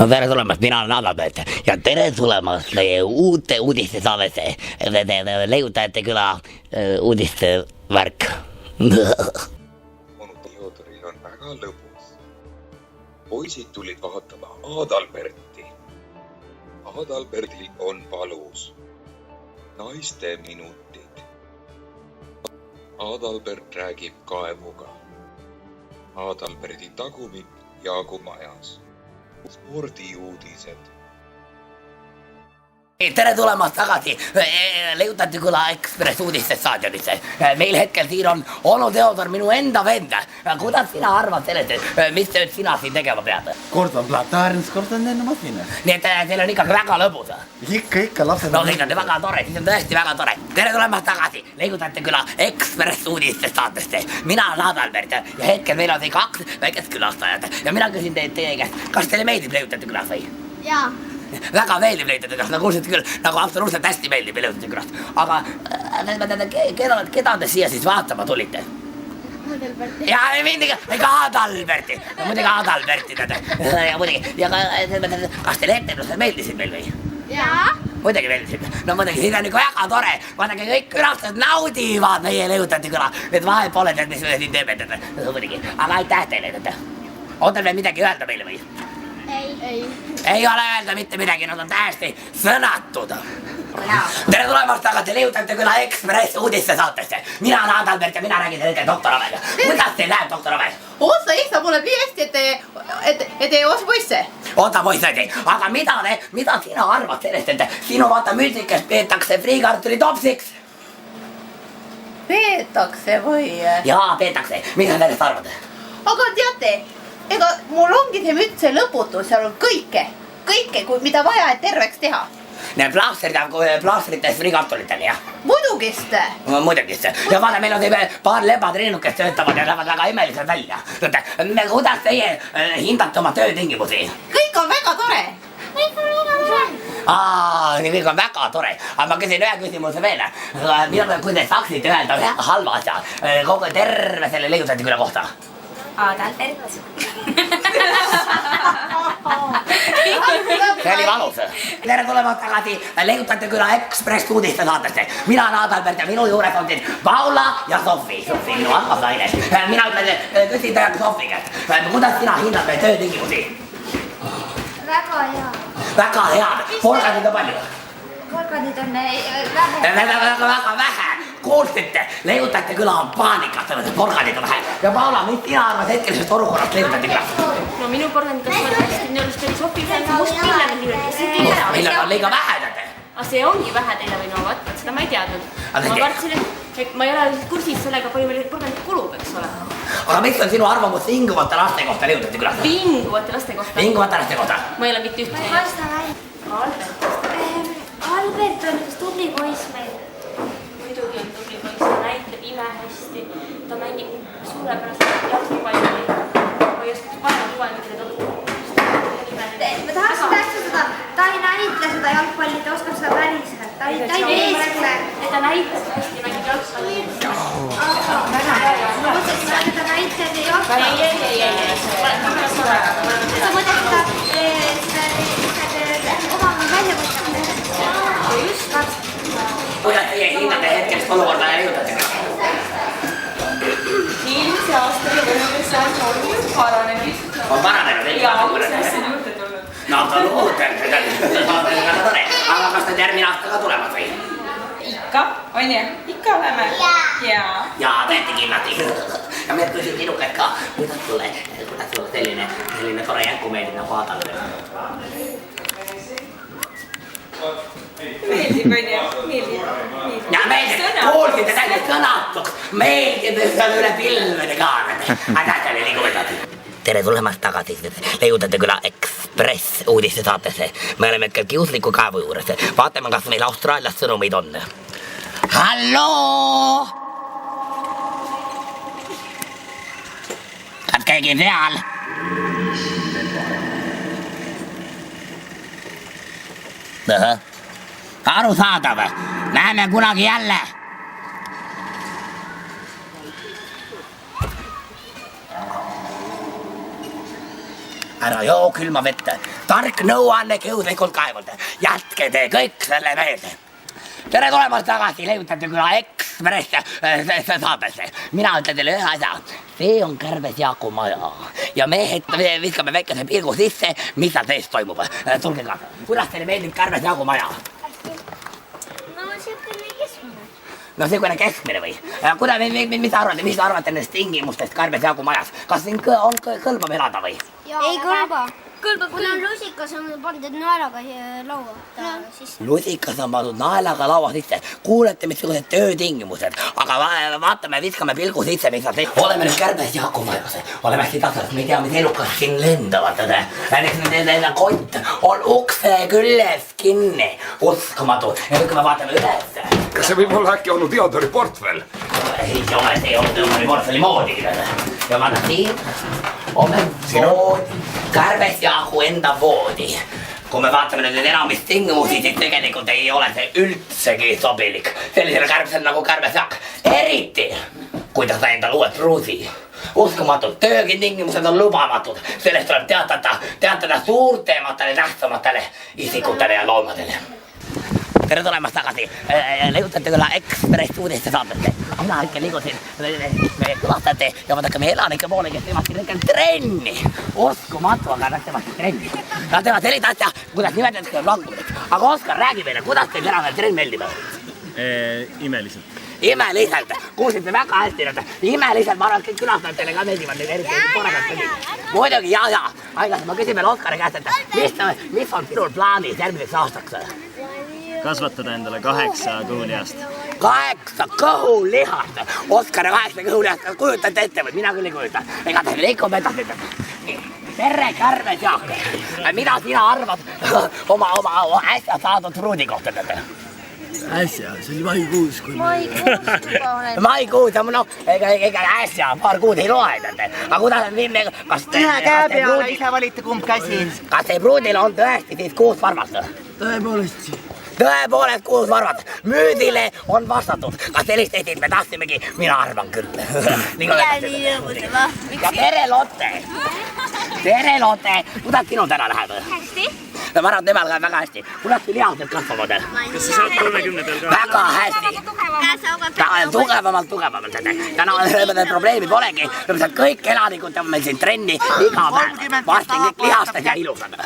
No tere tulemast, mina olen Adalbert ja tere tulemast meie uute uudiste saadesse. Leiutajate küla uudiste värk. onu Theodoril on väga lõbus. Poisid tulid vaatama Adalberti. Adalbertil on valus. Naiste minutid. Adalbert räägib kaevuga. Adalberti tagumik Jaagu majas. Spordiuudised. Tere tulemast tagasi Leiutajate küla Ekspress uudistest staadionisse. Meil hetkel siin on onu Theodor, minu enda vend. Kuidas sina arvad sellest, et mis tööd sina siin tegema pead? Kord on plataarnis, kord on enne masinas. Nii et teil on ikkagi väga lõbus. Ikka lapsed. No kõik on väga tore, siis on tõesti väga tore. Tere tulemast tagasi Leiutajate küla Ekspress uudistest saatesse. Mina olen Adalbert ja hetkel meil on siin 2 väikest külastajat. Ja mina küsin teie käest, kas teile meeldib Leiutajate külas või? Jaa. Väga meeldib Leiutajate külas, nagu kuulsite küll, nagu absoluutselt hästi meeldib Leiutajate külast. Aga keda te siia siis vaatama tulite? Adalberti. Ja ega Adalberti, muidugi Adalberti ja muidugi. Ja kas teile etendused meeldisid meil või? Jaa. Muidugi meeldisid. No muidugi, siin on ikka väga tore. Vaadake, kõik külastajad naudivad meie Leiutajate küla. Need vahed pole tead, mis me siin teeme. Muidugi, aga aitäh teile. On teil veel midagi öelda meile või? Ei. Ei ole öelda mitte midagi, nad on täiesti sõnatud. Tere tulemast tagasi Leiutajate küla Ekspress uudiste saatesse. Mina olen Adalbert ja mina räägin hetkel doktor Avega. Kuidas teil läheb, doktor Ave? Oota isa mulle nii hästi, et ei osa poisse. Oota poissadi, aga mida sina arvad sellest, et sinu vaata müsikest peetakse friikartuli topsiks? Peetakse või? Jaa, peetakse. Mida sellest arvad? Aga teate, ega mul ongi see mütse lõputus, seal on kõike, mida vaja, et terveks teha. Need plaastritest friikartuliteni, jah? Muidugist. Muidugist. Ja vaata, meil on paar lebatriinukest töötavad ja lähevad väga imelised välja. Kuidas teie hindate oma töötingimusi? Kõik on väga tore. Kõik on väga tore. Aga ma küsin ühe küsimuse veel. Kui te saaksite öelda ühe halva asja kogu terve selle Leiutajate küla kohta? Adalbert. See oli valus. Tere tulemast tagasi Leiutajate küla Ekspress uudiste saatesse. Mina olen Adalbert ja minu juures on siin Paula ja Sofi. Sofi, minu armasaine. Mina küsin teile Sofi käest. Kuidas sina hindad meie töötingimusi? Väga hea. Väga head. Porgandid on palju? Porgandid on vähe. Väga vähe. Kuulsite, Leiutajate küla on paanikas, porgandid on vähe. Ja Paula, mis sina arvad hetkelisest olukorrast Leiutajate külas? No minu porgandikas on hästi, minu arust oli Sofi see must millane hiljuti, see tuli ära. Millal on liiga vähe teate? Aga see ongi vähe teile või no vaat, seda ma ei teadnud. Ma kartsin, et ma ei ole kursis sellega, palju meil porgandid kulub, eks ole. Aga mis on sinu arvamus vinguvate laste kohta Leiutajate külas? Vinguvate laste kohta? Vinguvate laste kohta? Ma ei ole mitte ühtegi. Ma ei vasta välja. Albert on üks tubli poiss meil. Muidugi on tubli poiss, ta näitleb imehästi. Ta mängib suurepärast jalgpalli. Ma ei oskaks paremalt loema, kelle Ma tahaks tähtsustada, ta ei näitle seda jalgpalli, ta oskab seda päriselt. Ta ei teeksle. ta näitleb hästi, mängib jalgpalli. Ma mõtlesin, et ta näitleb jalgpalli. Ei. Sa mõtled seda omavahel välja võtma. Just. Kuidas teie hindate hetkelist olukorda Leiutajate külas? Eelmise aastaga võrreldes on oluliselt paranenud. On paranenud? Jaa, mis asja juurde tulnud. No absoluutselt, see on väga tore. Aga kas te järgmine aasta ka tulevad või? Ikka, on ju? Ikka oleme? Jaa. Jaa, täiesti kindlasti. Ja me küsin sinu käest ka, kuidas sulle selline tore jätku meeldib nagu Adalbert? Meeldib, on ju? Meeldib. Ja meeldib, kuulsite täiesti sõnatuks. Meeldib, see on üle pilvede ka. Aga see oli liigu võtad. Tere tulemast tagasi Leiutajate küla Ekspress uudiste saatesse. Me oleme hetkel kiusliku kaevu juures. Vaatame, kas meil Austraaliast sõnumeid on. Halloo! Kas keegi seal? Arusaadav. Näeme kunagi jälle. Ära joo külma vette. tark nõuanne kiuslikult kaevult. Jätke te kõik selle meelde. Tere tulemast tagasi Leiutajate Küla Ekspress saatesse. Mina ütlen teile ühe asja. See on Kärbes Jaaku maja. Ja mehed viskame väikese pilgu sisse, mis seal sees toimub. Tulge kaasa. Kuidas teile meeldib Kärbes Jaaku maja? No siukene keskmine. No siukene keskmine või? Mis arvate nendest tingimustest Kärbes Jaaku majas? Kas siin on kõlbab elada või? Ei kõlba. Kuna lusikas on pandud naelaga laua sisse. Lusikas on pandud naelaga laua sisse. Kuulete, missugused töötingimused. Aga vaatame, viskame pilgu sisse, mis on see. Oleme nüüd Kärbes Jaaku majas. Oleme hästi tasas, me ei tea, mis elukas siin lendavad. Näiteks nende kott on ukse küljes kinni. Uskumatu. Ja nüüd, kui me vaatame üles. Kas see võib olla äkki olnud Theodori portfell? Ei ole, see on Theodori portfelli moodigi. Ja vaata siin on voodi. Kärbes Jaaku enda voodi. Kui me vaatame nüüd elamistingimusi, siis tegelikult ei ole see üldsegi sobilik. Sellisele kärbsel nagu Kärbes Jaak. Eriti, kui ta sai endale uue pruusi. Uskumatud, töötingimused on lubamatud. Sellest tuleb teatada suurtematele, tähtsamatele isikutele ja loomadele. Tere tulemast tagasi Leiutajate Küla Ekspress uudiste saatesse. Mina ikka liigusin meie külastajate ja vaadake meie elanike poole, kes teevad siin trenni. Uskumatu, aga nad teevad trenni. Nad teevad sellist asja, kuidas nimetatakse langumiks. Aga Oskar, räägi meile, kuidas teil enam trenn meeldib? Imeliselt. Imeliselt, kuulsite väga hästi. Imeliselt, ma arvan, et kõik külastajatele ka meeldivad neil eriti toredad tegid. Muidugi, ja. Aigas, ma küsin veel Oskari käest, et mis on sinul plaanis järgmiseks aastaks? Kasvatada endale 8 kõhulihast. 8 kõhulihast! Oskar ja 8 kõhulihast, kujutate ette või? Mina küll ei kujuta. Ega te liikub edasi. Tere, Kärbes Jaak! Mida sina arvad oma äsja saadud pruudi kohta? Äsja, see oli maikuus, kui Maikuus, ega äsja, paar kuud ei loe. Aga kuidas on viimne, kas ühe käe peale ise valite kumb käsi. Kas see pruudil on tõesti siis 6 varvast? Tõepoolest. Tõepoolest 6 varvast. Müüdile on vastatud. Kas sellist Eestit me tahtsimegi? Mina arvan küll. Ja tere, Lotte! Tere, Lotte! Kuidas sinu täna läheb? Hästi. Ma arvan, temal läheb väga hästi. Kuidas sul lihased kasvavad? Kas sa saad 30-del ka? Väga hästi. Tugevamalt. Täna probleemi polegi. Kõik elanikud teevad meil siin trenni iga päev. Varsti kõik lihastes ja ilusad.